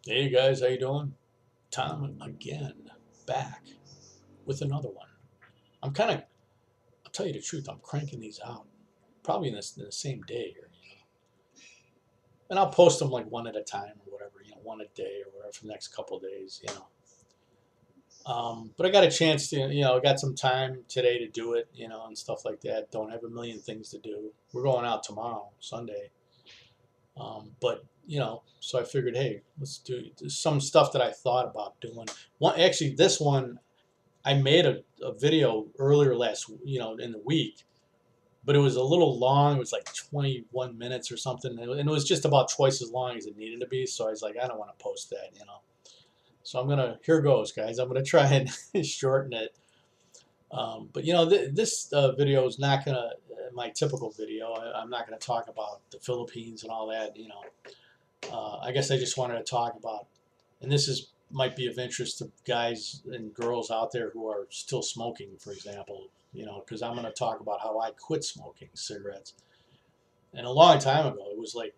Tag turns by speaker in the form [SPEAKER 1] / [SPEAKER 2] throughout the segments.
[SPEAKER 1] Hey guys, how you doing? Tom again, back with another one. I'm kind of, I'll tell you the truth, I'm cranking these out probably in the same day here, and I'll post them like one at a time or whatever, one a day or whatever for the next couple of days. But I got a chance to, I got some time today to do it, and stuff like that. Don't have a million things to do. We're going out tomorrow, Sunday. But so I figured, hey, let's do some stuff that I thought about doing. Actually, this one I made a video earlier in the week, but it was a little long. It was like 21 minutes or something, and it was just about twice as long as it needed to be. So I was like, I don't want to post that. So here goes, guys. I'm gonna try and shorten it. But this video is not gonna my typical video. I'm not gonna talk about the Philippines and all that. I guess I just wanted to talk about, and this is might be of interest to guys and girls out there who are still smoking, for example. Because I'm going to talk about how I quit smoking cigarettes, and a long time ago. It was like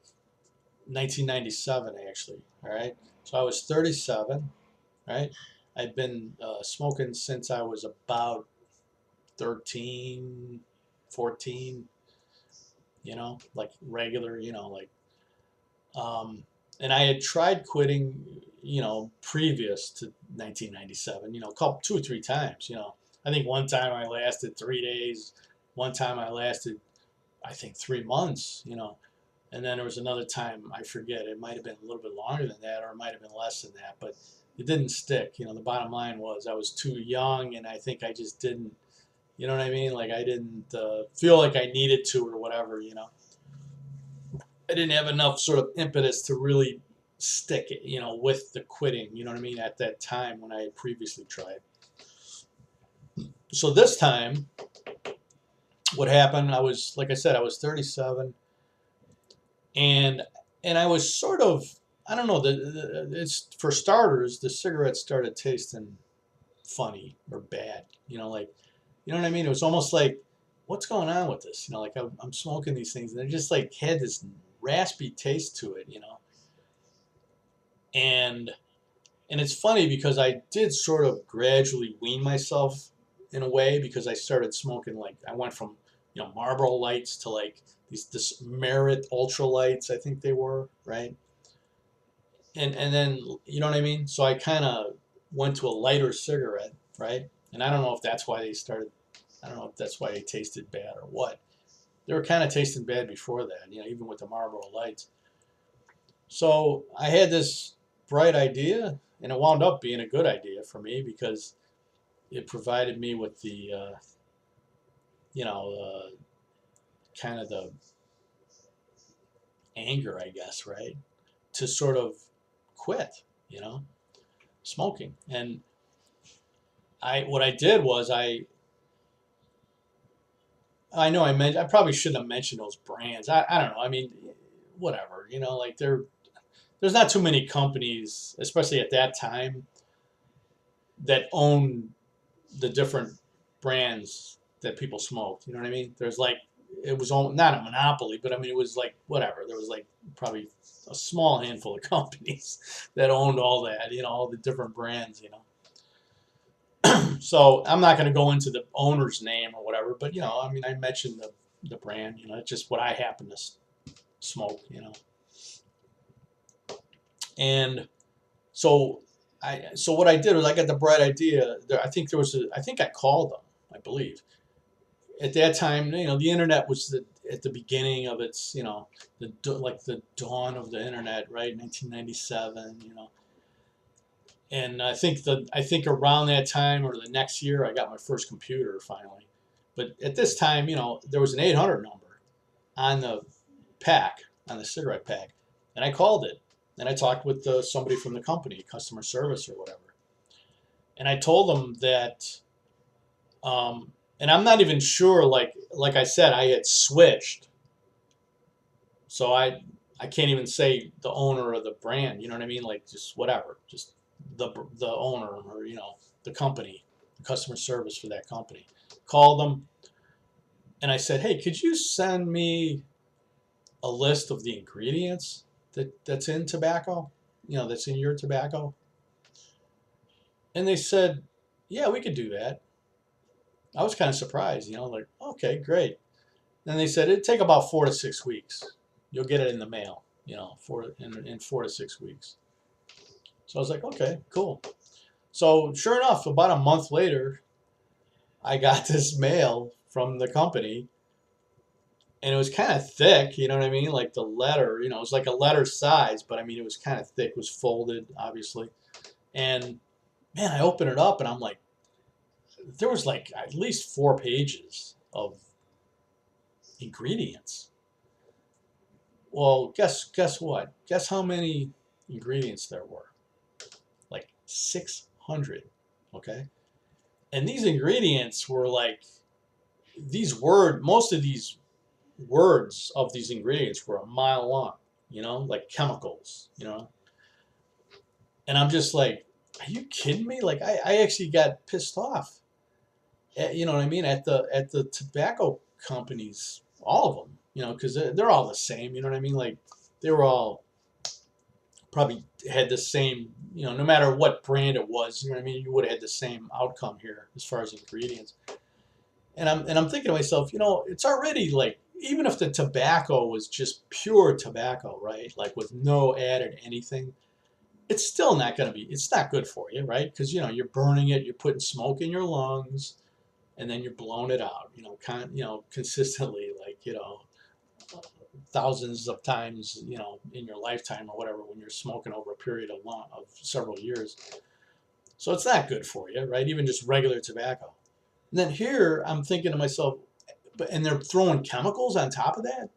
[SPEAKER 1] 1997, actually. All right, so I was 37. Right, I'd been smoking since I was about 13, 14. Like regular. Um, and I had tried quitting, previous to 1997, couple, 2 or 3 times. I think one time I lasted 3 days. One time I lasted, I think, 3 months. And then there was another time, I forget, it might have been a little bit longer than that, or it might have been less than that, but it didn't stick. The bottom line was I was too young, and I think I just didn't, you know what I mean? Like I didn't feel like I needed to or whatever. I didn't have enough sort of impetus to really stick it, with the quitting, you know what I mean, at that time when I had previously tried. So this time, what happened, like I said, I was 37, and I was sort of, I don't know, it's for starters, the cigarettes started tasting funny or bad, like, you know what I mean? It was almost like, what's going on with this? Like I'm smoking these things, and they just like had this raspy taste to it. And it's funny because I did sort of gradually wean myself in a way, because I started smoking, like I went from Marlboro Lights to like this Merit Ultra Lights, I think they were, right? And then, you know what I mean? So I kind of went to a lighter cigarette, right? And I don't know if that's why they started. I don't know if that's why they tasted bad or what. They were kind of tasting bad before that, even with the Marlboro Lights. So I had this bright idea, and it wound up being a good idea for me because it provided me with the, you know, kind of the anger, I guess, right, to sort of quit, you know, smoking. And what I did was I know I probably shouldn't have mentioned those brands. I don't know. I mean, whatever, like there's not too many companies, especially at that time, that own the different brands that people smoked. You know what I mean? There's like, it was not a monopoly, but I mean, it was like whatever. There was like probably a small handful of companies that owned all that, all the different brands. So I'm not going to go into the owner's name or whatever, but I mean, I mentioned the brand. It's just what I happen to smoke. And so so what I did was I got the bright idea. I think I called them, I believe. At that time, the internet was at the beginning of its, like the dawn of the internet, right? 1997. And I think around that time or the next year, I got my first computer finally. But at this time, there was an 800 number on the pack, on the cigarette pack, and I called it. And I talked with somebody from the company, customer service or whatever. And I told them that, and I'm not even sure, like I said, I had switched. So I can't even say the owner of the brand, you know what I mean? Like just whatever, just the owner, or the company, the customer service for that company. Called them, and I said, "Hey, could you send me a list of the ingredients that's in tobacco?" that's in your tobacco? And they said, yeah, we could do that. I was kind of surprised, like, okay, great. And they said it'd take about 4 to 6 weeks. You'll get it in the mail, in 4 to 6 weeks. So I was like, okay, cool. So sure enough, about a month later, I got this mail from the company, and it was kind of thick, you know what I mean? Like the letter, it was like a letter size, but I mean, it was kind of thick, it was folded, obviously. And man, I opened it up, and I'm like, there was like at least 4 pages of ingredients. Well, guess what? Guess how many ingredients there were? Like 600. Okay, and these ingredients were like most of these words of these ingredients were a mile long. Like chemicals. And I'm just like, are you kidding me? Like I actually got pissed off. You know what I mean? At the tobacco companies, all of them. Because they're all the same. You know what I mean? Like they were all probably had the same, no matter what brand it was, you know what I mean, you would have had the same outcome here as far as ingredients. And I'm thinking to myself, it's already like, even if the tobacco was just pure tobacco, right? Like with no added anything, it's still not going to be, it's not good for you, right? Because, you're burning it, you're putting smoke in your lungs, and then you're blowing it out, consistently, like, thousands of times, in your lifetime or whatever, when you're smoking over a period of several years. So it's not good for you, right? Even just regular tobacco. And then here I'm thinking to myself, and they're throwing chemicals on top of that,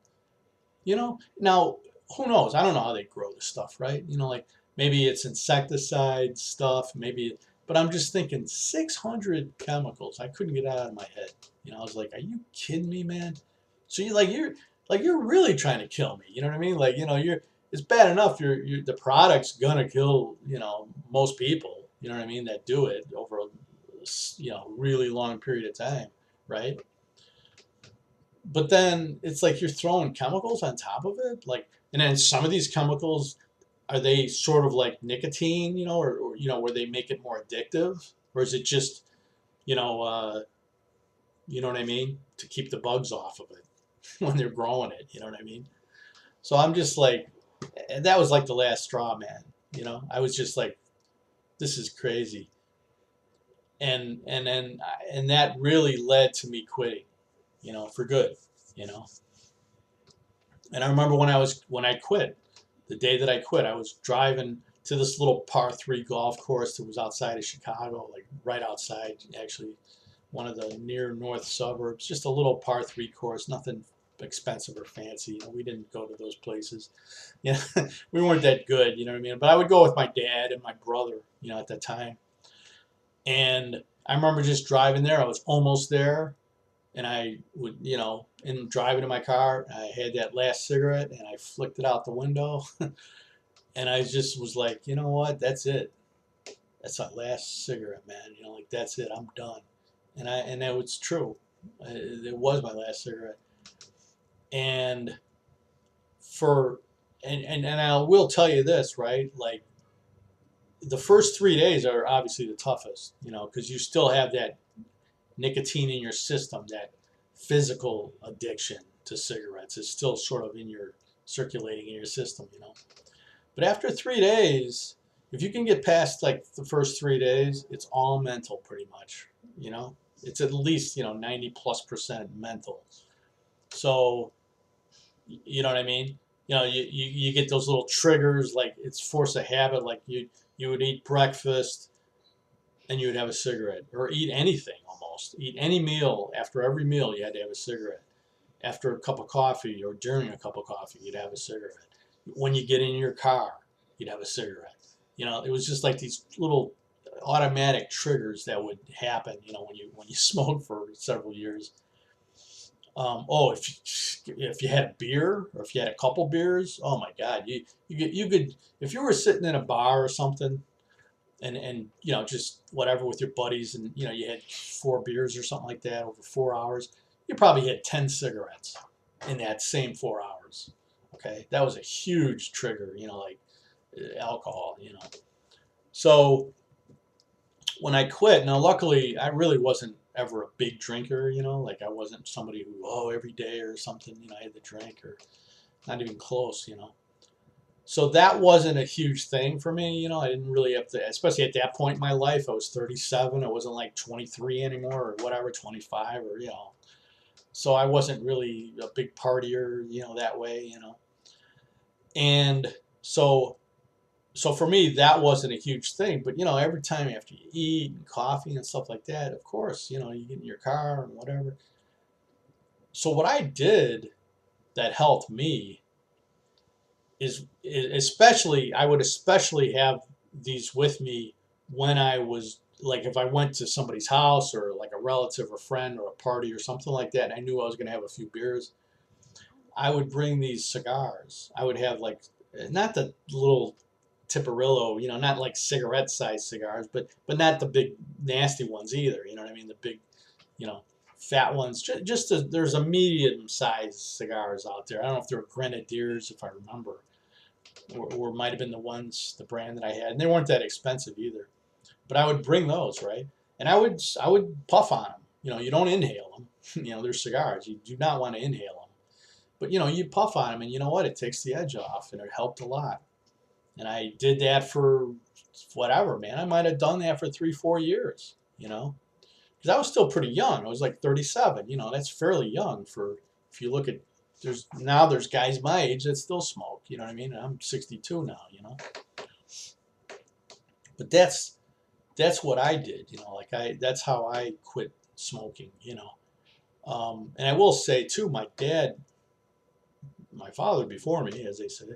[SPEAKER 1] Now, who knows? I don't know how they grow this stuff, right? Like maybe it's insecticide stuff, maybe, but I'm just thinking 600 chemicals. I couldn't get it out of my head. I was like, are you kidding me, man? So you're really trying to kill me. You know what I mean? Like, it's bad enough the product's gonna kill, most people, you know what I mean, that do it over a, really long period of time, right? But then it's like you're throwing chemicals on top of it, like, and then some of these chemicals, are they sort of like nicotine, or where they make it more addictive, or is it just, you know, uh, you know what I mean, to keep the bugs off of it when they're growing it, you know what I mean? So I'm just like, and that was like the last straw, man. I was just like, this is crazy, and that really led to me quitting, for good, you know. And I remember when I quit, the day that I quit, I was driving to this little par 3 golf course that was outside of Chicago, like right outside, actually, one of the near north suburbs. Just a little par 3 course, nothing expensive or fancy. We didn't go to those places. We weren't that good. You know what I mean? But I would go with my dad and my brother. At that time, and I remember just driving there. I was almost there, and I would, in driving in my car, I had that last cigarette, and I flicked it out the window, and I just was like, you know what? That's it. That's my last cigarette, man. Like that's it. I'm done. And that was true. It was my last cigarette. And for and I will tell you this, right? Like the first 3 days are obviously the toughest, because you still have that nicotine in your system, that physical addiction to cigarettes is still sort of in your circulating in your system. But after 3 days, if you can get past like the first 3 days, it's all mental pretty much. You know, it's at least 90+% mental. So you know what I mean. You get those little triggers, like it's force of habit. Like you would eat breakfast and you would have a cigarette, or eat anything, almost eat any meal. After every meal you had to have a cigarette. After a cup of coffee or during a cup of coffee you'd have a cigarette. When you get in your car you'd have a cigarette. It was just like these little automatic triggers that would happen, when you smoke for several years. Oh, if you had a beer, or if you had a couple beers, oh my God, you could, if you were sitting in a bar or something, and just whatever with your buddies, and you had 4 beers or something like that over 4 hours, you probably had 10 cigarettes in that same 4 hours. Okay, that was a huge trigger. Like alcohol, you know. So when I quit, now luckily I really wasn't ever a big drinker, you know, like I wasn't somebody who, oh, every day or something, you know, I had to drink, or not even close, you know. So that wasn't a huge thing for me, you know. I didn't really have to, especially at that point in my life. I was 37. I wasn't like 23 anymore or whatever, 25 or, you know. So I wasn't really a big partier, you know, that way, you know. And so so for me that wasn't a huge thing, but you know, every time after you eat and coffee and stuff like that, of course, you know, you get in your car and whatever. So what I did that helped me is especially, I would especially have these with me when I was like, if I went to somebody's house or like a relative or friend or a party or something like that and I knew I was going to have a few beers, I would bring these cigars. I would have like, not the little Tipperillo, you know, not like cigarette sized cigars, but not the big nasty ones either. You know what I mean? The big, you know, fat ones. There's a medium sized cigars out there. I don't know if they're Grenadiers, if I remember, or might have been the ones, the brand that I had, and they weren't that expensive either. But I would bring those, right, and I would puff on them. You know, you don't inhale them. You know, they're cigars. You do not want to inhale them. But you know, you puff on them, and you know what? It takes the edge off, and it helped a lot. And I did that for whatever, man. I might have done that for 3, 4 years, you know, because I was still pretty young. I was like 37. You know, that's fairly young for, if you look at, there's guys my age that still smoke. You know what I mean? And I'm 62 now. You know, but that's what I did. You know, like that's how I quit smoking. You know, and I will say too, my dad, my father before me, as they say,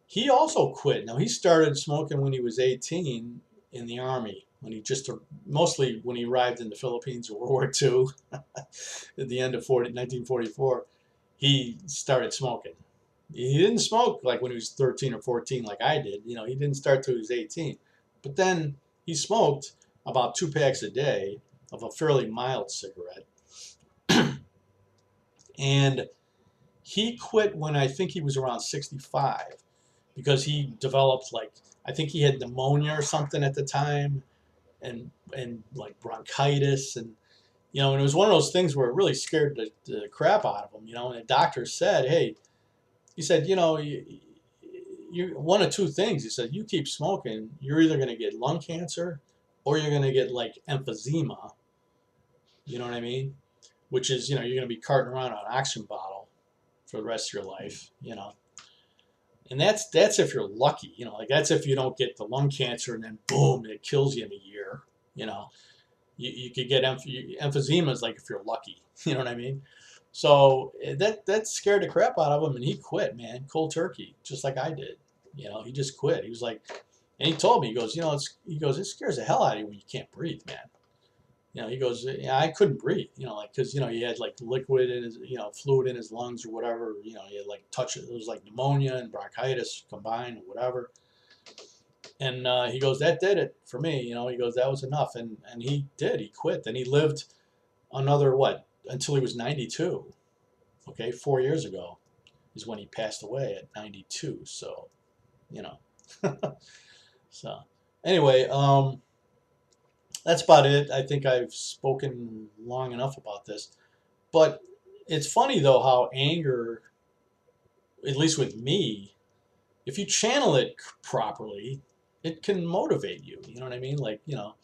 [SPEAKER 1] he also quit. Now he started smoking when he was 18 in the army. When he just mostly when he arrived in the Philippines in World War II at the end of 1944, he started smoking. He didn't smoke like when he was 13 or 14 like I did. You know, he didn't start till he was 18. But then he smoked about 2 packs a day of a fairly mild cigarette. And he quit when I think he was around 65 because he developed, like, I think he had pneumonia or something at the time, and like bronchitis, and you know, and it was one of those things where it really scared the crap out of him, you know. And the doctor said, hey, he said, you know, you one of two things. He said, you keep smoking, you're either going to get lung cancer or you're going to get like emphysema. You know what I mean? Which is, you know, you're going to be carting around an oxygen bottle for the rest of your life, you know. And that's if you're lucky, you know, like that's if you don't get the lung cancer and then boom, it kills you in a year, you know. You could get emphysema is like if you're lucky, you know what I mean? So that scared the crap out of him, and he quit, man, cold turkey, just like I did. You know, he just quit. He was like, and he told me, he goes, you know, he goes, it scares the hell out of you when you can't breathe, man. You know, he goes, yeah, I couldn't breathe, you know, like, because, you know, he had like liquid in his, you know, fluid in his lungs or whatever, you know, he had like it was like pneumonia and bronchitis combined or whatever. And he goes, that did it for me, you know, he goes, that was enough. And he did, he quit. Then he lived another, what, until he was 92. Okay, 4 years ago is when he passed away at 92. So, you know, so anyway, that's about it. I think I've spoken long enough about this. But it's funny though how anger, at least with me, if you channel it properly, it can motivate you. You know what I mean? Like, you know,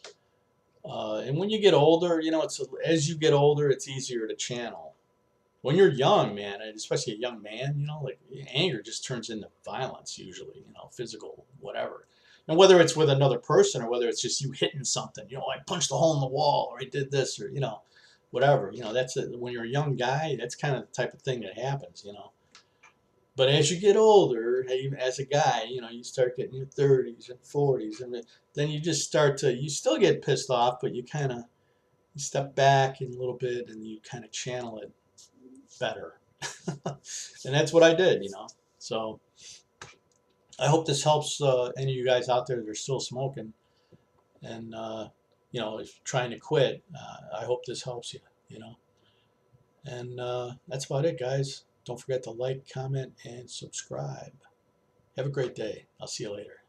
[SPEAKER 1] and when you get older, you know, it's as you get older, it's easier to channel. When you're young, man, and especially a young man, you know, like anger just turns into violence usually, you know, physical, whatever. And whether it's with another person or whether it's just you hitting something, you know, I punched a hole in the wall or I did this or, you know, whatever, you know, that's it. When you're a young guy, that's kind of the type of thing that happens, you know. But as you get older, even as a guy, you know, you start getting your 30s and 40s, and then you just start to, you still get pissed off, but you kind of, you step back in a little bit and you kind of channel it better. And that's what I did, you know. So I hope this helps any of you guys out there that are still smoking and, you know, if you're trying to quit. I hope this helps you, you know. And that's about it, guys. Don't forget to like, comment, and subscribe. Have a great day. I'll see you later.